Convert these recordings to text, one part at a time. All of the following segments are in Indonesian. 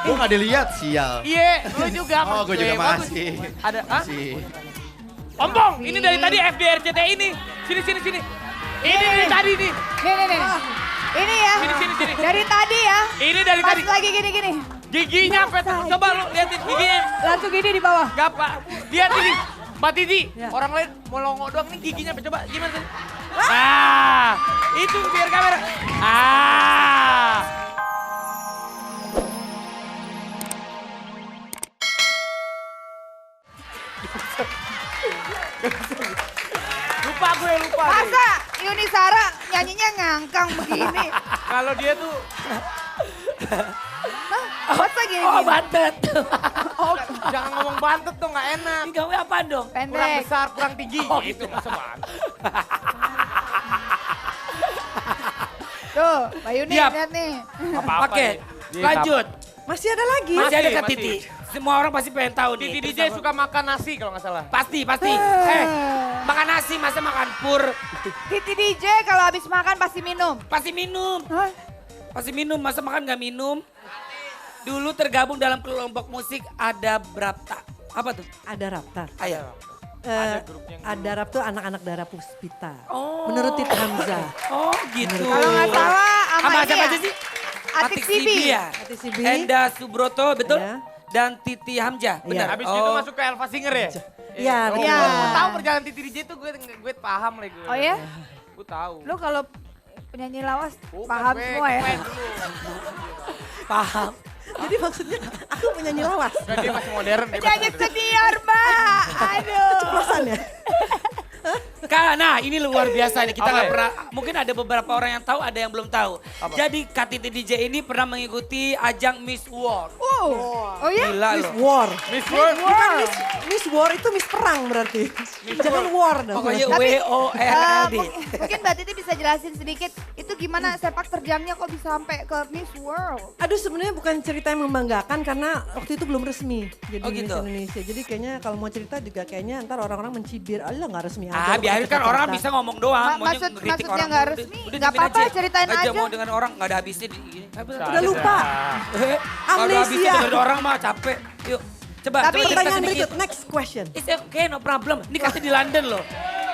Gue gak dilihat, sial. Iya, lu juga. Oh, gue juga Bagus. masih. Ada, hah? Masih. Ompong, ini dari tadi FDRCT ini. Sini. Ini dari tadi nih. Nih. Ini ya. Sini. Dari tadi ya. Ini dari Pas tadi. lagi gini. Giginya pet. Coba lu liatin giginya. Langsung gini di bawah. Gak apa. Lihat ini. Mbak Titi, orang lain mau longok doang nih giginya. Coba gimana tadi? Itu biar kamera. Lupa gue. Masa Yuni Sara nyanyinya ngangkang begini? Kalau dia tuh Masa gini? Oh bantet. jangan ngomong bantet dong, gak enak. Gawe apa dong? Kurang Pendek. besar, kurang tinggi. Oh, Itu masa bantet. Tuh, Mbak Yuni Siap. lihat nih. Apa-apa Oke, nih. lanjut. Masih ada lagi. Masih ada Kak masih. Titi. Semua orang pasti pengen tahu nih. Titi DJ suka makan nasi kalau nggak salah. Pasti. Makan nasi, masa makan pur. Titi DJ kalau habis makan pasti minum. Pasti minum. Hah? Pasti minum, masa makan nggak minum. Dulu tergabung dalam kelompok musik ada Brapta. Apa tuh? Ada Rapta. Ayo. Ada Rap tuh anak-anak Dara Puspita. Oh. Menurut Titi Hamzah. Oh gitu. Kalau nggak salah sama Sama ini siapa ya. aja sih? Atik Sibi. ya. Atik Sibi. Enda Subroto, betul? Iya. Dan Titi Hamzah, Iya. benar? Habis itu masuk ke Elva Singer ya? Iya, Oh, Iya. gue tahu perjalanan Titi DJ tuh gue paham lah gue. Oh ya? Gue tahu. Lu kalau penyanyi lawas Bukan, paham gue semua ya? keren dulu. Paham. Jadi maksudnya aku penyanyi lawas. Kan dia masih modern. dia Penyanyi masih modern. senior, Mbak. Aduh. Ceplosan ya? Nah ini luar biasa nih, kita Apa nggak ya? pernah, mungkin ada beberapa orang yang tahu, ada yang belum tahu. Jadi Kak Titi DJ ini pernah mengikuti ajang Miss World. Oh ya? Gila Miss loh. War. Miss World. Bukan Miss War itu Miss Perang berarti. Jangan war dong. Pokoknya Tapi, WORLD. Mungkin Mbak Titi bisa jelasin sedikit, itu gimana sepak terjangnya kok bisa sampai ke Miss World? Aduh sebenarnya bukan cerita yang membanggakan karena waktu itu belum resmi jadi Oh, Miss gitu? Indonesia. Jadi kayaknya kalau mau cerita juga kayaknya ntar orang-orang mencibir. Alah nggak resmi aja. Ah lu biarin kan kata-kata. orang bisa ngomong doang. maunya Maksudnya ngeritik nggak orang. resmi, Udah nggak diemin apa-apa, aja. ceritain Nggak aja. mau dengan orang, nggak ada habisnya. Gini. Udah lupa. Kalau ada habisnya Amnesia. dengan orang mah capek. Yuk, coba Tapi cerita Pertanyaan sedikit. berikut, next question. It's okay, no problem. Ini katanya di London loh.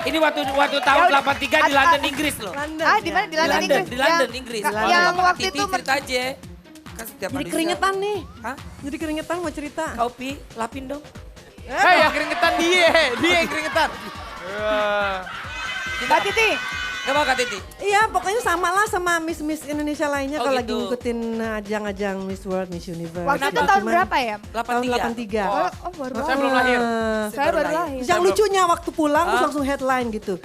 Ini waktu tahun Ya udah. 83 di London, Inggris loh. London. Ah, di mana? Di London, Inggris? Di London, Yang- Inggris. yang Kak waktu Titi itu cerita aja. Kan setiap Jadi hari keringetan nih. Hah? Jadi keringetan mau cerita. Kopi, lapin dong. Hei, yang keringetan dia yang keringetan. Mbak Titi, Gak mau Kak Titi? Iya pokoknya sama lah sama Miss Indonesia lainnya Oh, kalau lagi gitu. ngikutin ajang-ajang Miss World, Miss Universe. waktu itu Cuman tahun berapa ya? Tahun 83. Oh, baru Saya belum lahir. Saya baru lahir. Yang lucunya waktu pulang terus langsung headline gitu.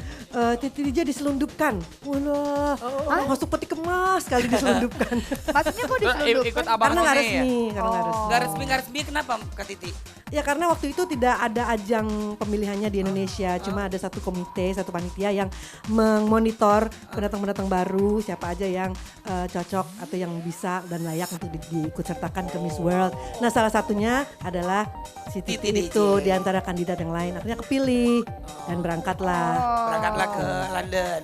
Titi DJ diselundupkan. Wah, masuk peti kemas kali diselundupkan. Maksudnya kok diselundupkan? Ikut abang Karena nggak None ya? resmi, karena nggak resmi. Gak resmi, kenapa Kak Titi? Ya karena waktu itu tidak ada ajang pemilihannya di Indonesia, cuma ada satu komite, satu panitia yang memonitor pendatang-pendatang baru, siapa aja yang cocok atau yang bisa dan layak untuk diikutsertakan ke Miss World. Nah salah satunya adalah si Titi Titi itu DJ. di antara kandidat yang lain. Akhirnya kepilih dan berangkatlah. Berangkatlah ke London.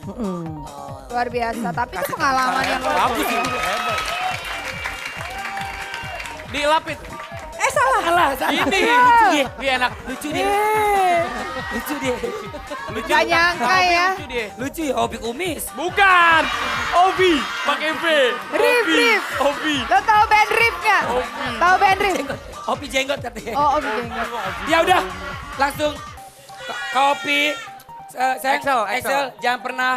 Luar biasa, tapi itu Kasih pengalaman yang luar Bagus biasa. itu. Dilapit. Salah. Ini lucu dia. Dia enak. Lucu dia. Lucu dia. Lucu. Gak nyangka ya. Lucu dia. Lucu ya, hobi kumis. Bukan. Obi. Pakai V. Rif, Obi. Rif. Obi. Lo tau band Rif gak? Tahu band Rif? Hobi jenggot katanya. Oh, Obi Jenggot. Ya udah, langsung kopi. Excel. Excel, jangan pernah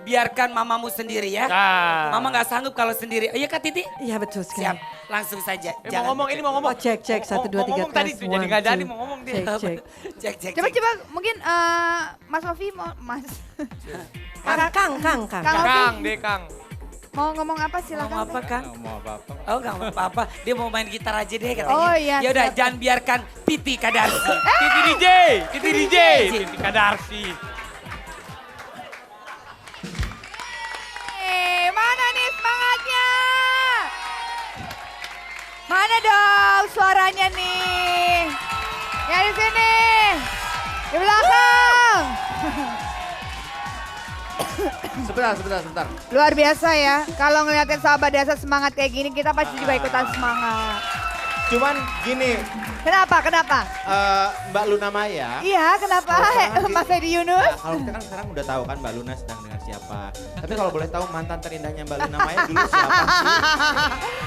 biarkan mamamu sendiri ya. Nah. Mama nggak sanggup kalau sendiri. Iya Kak Titi? Iya betul sekali. Siap, langsung saja. Mau ngomong, ini mau ngomong. Oh, cek, 1, 2, 3, Mau ngomong tadi tes, tuh, jadi 1, nggak jadi 2. mau ngomong dia. Cek. Cek. Coba mungkin Mas Ovi mau, Mas. Kang. Kang Kang, Ovi deh Kang. mau ngomong apa Mau silakan. apa Teh. Kang? Mau apa-apa. Oh nggak mau apa-apa, dia mau main gitar aja deh katanya. Oh, iya, Ya udah, siap. jangan biarkan Titi Kadarsi. Titi DJ. Titi DJ. Titi Kadarsi. Mana nih semangatnya? Mana dong suaranya nih? Ya di sini. Di belakang. Sebentar. Luar biasa ya. Kalau ngeliatin sahabat desa semangat kayak gini, kita pasti juga ikutan semangat. Cuman gini, Kenapa? Mbak Luna Maya. Iya, kenapa? Mas Edi Yunus? Nah, kalau kita kan sekarang udah tahu kan Mbak Luna sedang dengan siapa. Tapi kalau boleh tahu mantan terindahnya Mbak Luna Maya dulu siapa sih?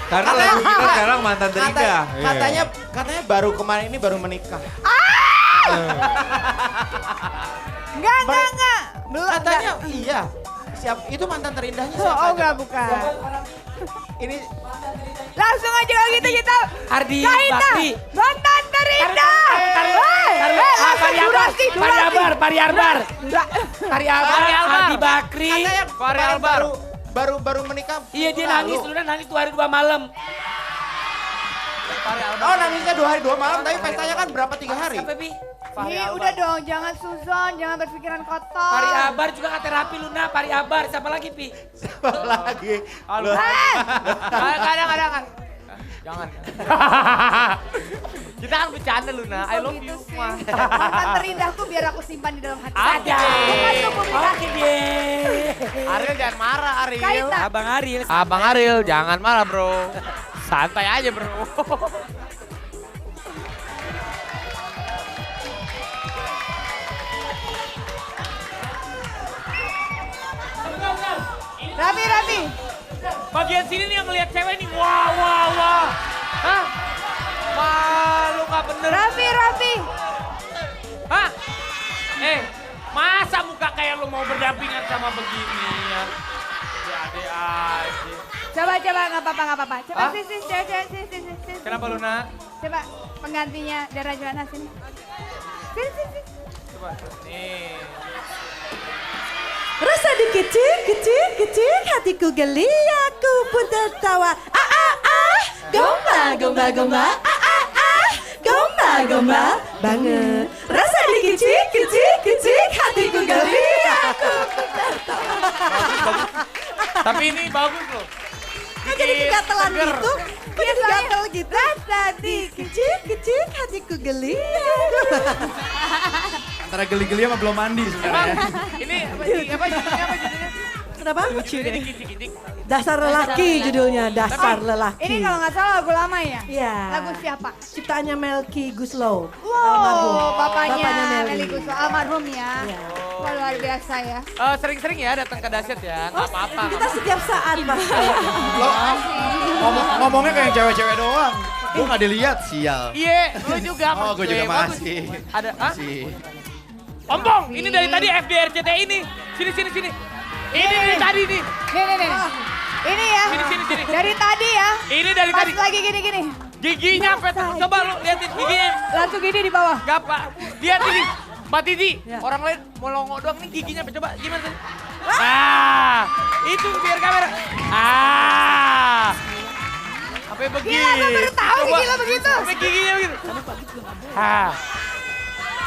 Karena lagu kita sekarang mantan terindah. Katanya baru kemarin ini baru menikah. Enggak. Belum. Katanya iya. Itu mantan terindahnya Oh, siapa? enggak, bukan. Ini Langsung aja kalau gitu kita. Ardi Kaita, Bakri. mantan terindah. Pari Arbar. Ardi Bakri. katanya Fahri kemarin Albar. baru menikah. Iya dia lalu. nangis, Luna nangis 2 hari 2 malam. Oh nangisnya 2 hari 2 malam, tapi pestanya kan berapa 3 hari? Siapa, Pi? Ih, udah dong, jangan suzon, jangan berpikiran kotor. Pari Abar juga kan terapi Luna, Pari Abar. Siapa lagi, Pi? Siapa lagi? Halo. Kadang. Jangan. Kita kan bercanda Luna. I love Gitu you. sih. Mah. Mantan terindahku biar aku simpan di dalam hati. Ada. Bukan tuh publikasi. Oke deh. Ariel jangan marah Ariel. Kaita. Abang Ariel. Abang Ariel jangan marah bro. Santai aja bro. Rapi. Bagian sini nih yang ngeliat cewek nih. Wah. Hah? Malu gak bener. Rapi. Hah? Masa muka kayak lu mau berdampingan sama beginian? Jadi aja. Coba, nggak apa-apa. Coba Hah? sis. Kenapa Luna? Coba penggantinya Dara Johanna sini. Sini. Coba. Nih. Rasa di kecil, hatiku geli, aku pun tertawa. Gomba, gomba, banget. Rasa di kecil, hatiku geli, aku pun tertawa. Tapi ini bagus loh. Jadi kegatelan Seger. gitu, Iya, jadi gatel gitu. Rasa di kecil, hatiku geli. Antara geli-geli sama belum mandi sebenarnya. Ini apa judulnya? Kenapa? Ini kintik-kintik. Dasar lelaki judulnya, dasar lelaki. Ini kalau nggak salah lagu lama ya? Iya. Lagu siapa? Ciptaannya Melky Guslow. Wow, bapaknya Melly. Meli Guslow, almarhum ya. Iya. Wah, luar biasa ya. Sering-sering ya datang ke Dasyat ya, nggak apa-apa. Kita setiap saat pasti. Lo ngomongnya kayak cewek-cewek doang. Gue gak dilihat, sial. Iya, lu juga. Oh, gue juga Bagus. masih. Ada, ah? Si. Ompong, ini dari tadi FDRCT ini. Sini. Ini dari tadi nih. Nih. Ini ya. Sini. Dari tadi ya. Ini dari Pas tadi. lagi gini. Giginya coba lu liatin giginya. Langsung gini di bawah. Gak Pak, lihat ini. Mbak Titi, orang lain mau longo doang nih giginya. Coba gimana tadi? Itu biar kamera. Sampai begini. Gila, gue baru tahu Coba. gigi lo begitu. Sampai giginya begitu.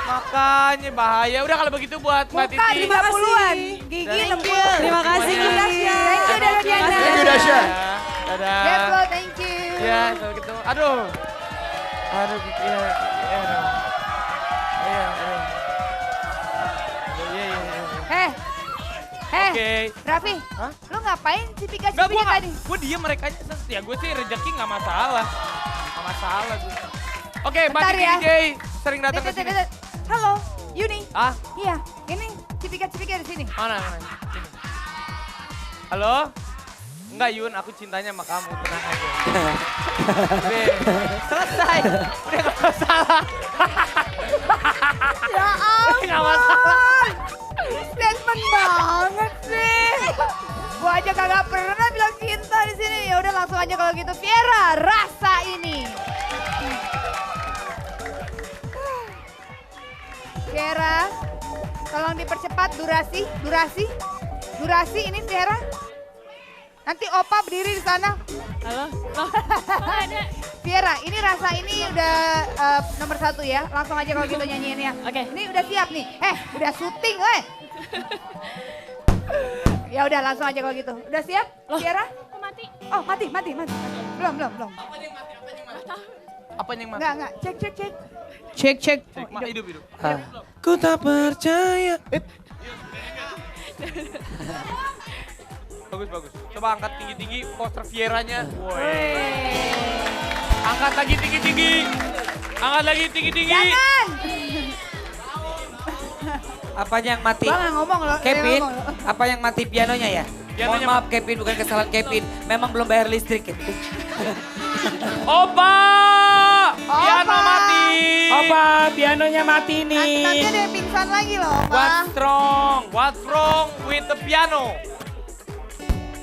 Makanya bahaya. Udah kalau begitu buat Mbak Muka Titi. 30-an. Gigi Thank 60. you. Terima kasih, Thank you, Dara Diana. Thank you, Dasya. Dadah. Deplo, thank you. Ya, kalau gitu. Aduh. Iya. Oke. Raffi, Hah? lu ngapain si Pika Enggak, tadi? gue diem mereka. Ya gue sih rezeki gak masalah. Gak masalah gue. Oke, Mbak Bentar Titi ya. DJ sering datang ke sini. Halo, Yuni. Ah, Iya, ini si Pika di sini. mana? Sini. Halo? Enggak Yun, aku cintanya sama kamu, tenang aja. Oke, selesai. Udah gak masalah. Ya ampun. Gak masalah. Statement banget sih. Gua aja kagak pernah bilang cinta di sini. Ya udah langsung aja kalau gitu. Viera, rasa ini. Viera, tolong dipercepat durasi ini Viera. Nanti Opa berdiri di sana. Halo? Viera, ini rasa ini udah nomor 1 ya. Langsung aja kalau gitu nyanyiinnya. Oke. Ini udah siap nih. Udah syuting, Ya udah langsung aja kalau gitu. Udah siap, Viera? Kok mati? Oh mati. Belum. Apa yang mati? Enggak. Cek. Cek. Hidup. Ku tak percaya. Bagus. Coba angkat tinggi-tinggi poster Vieranya. Angkat lagi tinggi-tinggi. Angkat lagi tinggi-tinggi. Jangan. Apanya yang mati? Bang ngomong loh. Kevin, ngomong loh. apa yang mati pianonya ya? Mohon maaf Kevin, bukan kesalahan Kevin. Memang belum bayar listrik. Opa! Piano mati. Opa, pianonya mati nih. Nanti ada yang pingsan lagi loh, What's Pak. wrong? What's wrong with the piano?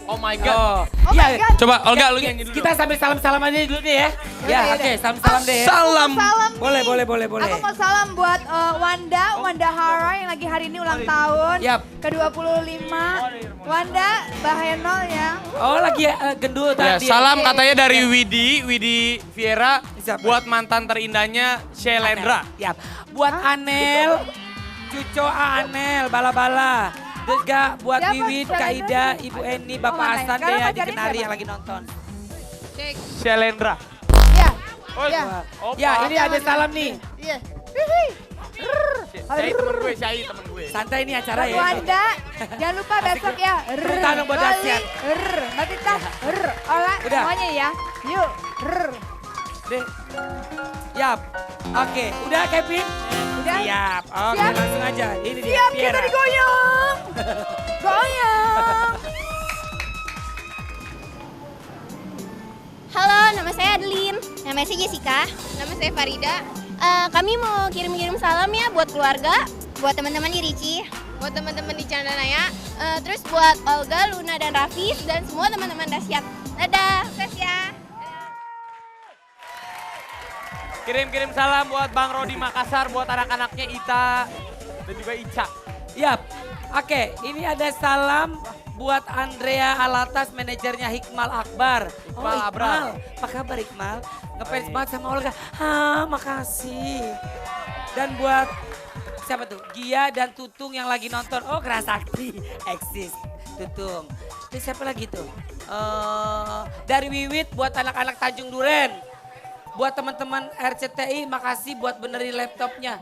Oh my god. Oh, Oh my iya. God. Coba Olga lu nyanyi dulu. Kita sambil salam-salam aja dulu deh ya. Ya, Yaudah, oke, yaudah. salam-salam deh ya. Salam. Salam Boleh, nih. boleh. Aku mau salam buat Wanda Hara yang lagi hari ini ulang tahun. Yap. Ke-25. Wanda, Bahenol ya. Oh, lagi gendut Ya, tadi. salam katanya dari Widi Viera Siapa? buat mantan terindahnya Shelendra. Ya, buat Anel, Cuco Anel, bala-bala. Terus gak buat Siapa? Wiwit, Siapa? Kak Ida, Ibu Eni, Bapak mantan. Hasan, Sekarang Dea, pacarnya Dikenari siapa? yang lagi nonton. Shelendra. Ya. Oh, Ya. Opa. Ya, ini ada salam nih. Iya. Syai temen gue, Syai temen gue. Santai nih acara Buat ya. Wanda, jangan lupa besok ya. Tepuk tangan buat Loli, Dasyat. Mbak Tita, Ola, Udah. semuanya ya. Yuk. Deh. Yap. Oke, udah Kevin? Udah. Siap. Oke, Siap. langsung aja. Ini dia Siap, kita Viera. digoyang. Goyang. Halo, nama saya Adeline. Nama saya Jessica. Nama saya Farida. Kami mau kirim-kirim salam ya buat keluarga, buat teman-teman di Ricci, buat teman-teman di Candanaya, terus buat Olga, Luna, dan Raffi, dan semua teman-teman Dasyat. Dadah, sukses ya. Kirim-kirim salam buat Bang Rodi Makassar, buat anak-anaknya Ita dan juga Ica. Yap. Oke, ini ada salam buat Andrea Alatas, manajernya Hikmal Akbar. Iqbal Abrar. Apa kabar Iqmal? Ngefans banget sama Olga. Makasih. Dan buat siapa tuh? Gia dan Tutung yang lagi nonton. Oh, Kerasakti. Eksis. Tutung. Terus siapa lagi tuh? Dari Wiwit buat anak-anak Tanjung Duren. Buat teman-teman RCTI, makasih buat benerin laptopnya.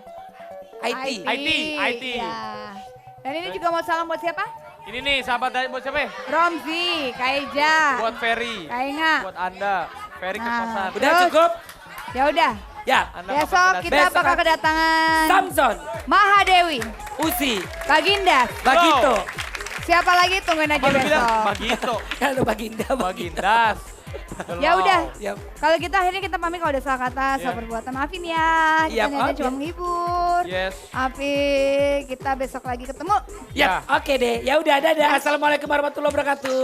IT. IT. Ya. Dan ini juga mau salam buat siapa? Ini nih sahabat dari buat siapa ya? Romzi, Kaija, Buat Ferry, Kainga. buat Anda, Ferry Nah. Kepasan. Udah Terus? cukup? Ya udah. Ya. Anda Besok kapan kita Besok bakal kan? kedatangan Samson, Mahadewi, Usi, Baginda. Bagito. Siapa lagi tungguin aja Baru bilang besok. Bagito, Kalau Baginda, Bagindas. Ya udah. Yap. Kalau kita akhirnya kita pamit kalau ada salah kata, salah Iya. perbuatan maafin ya. Kita Iya, hanya oke. cuma menghibur. Yes. Api, kita besok lagi ketemu. Ya, oke deh. Ya udah, dadah. Assalamualaikum warahmatullahi wabarakatuh.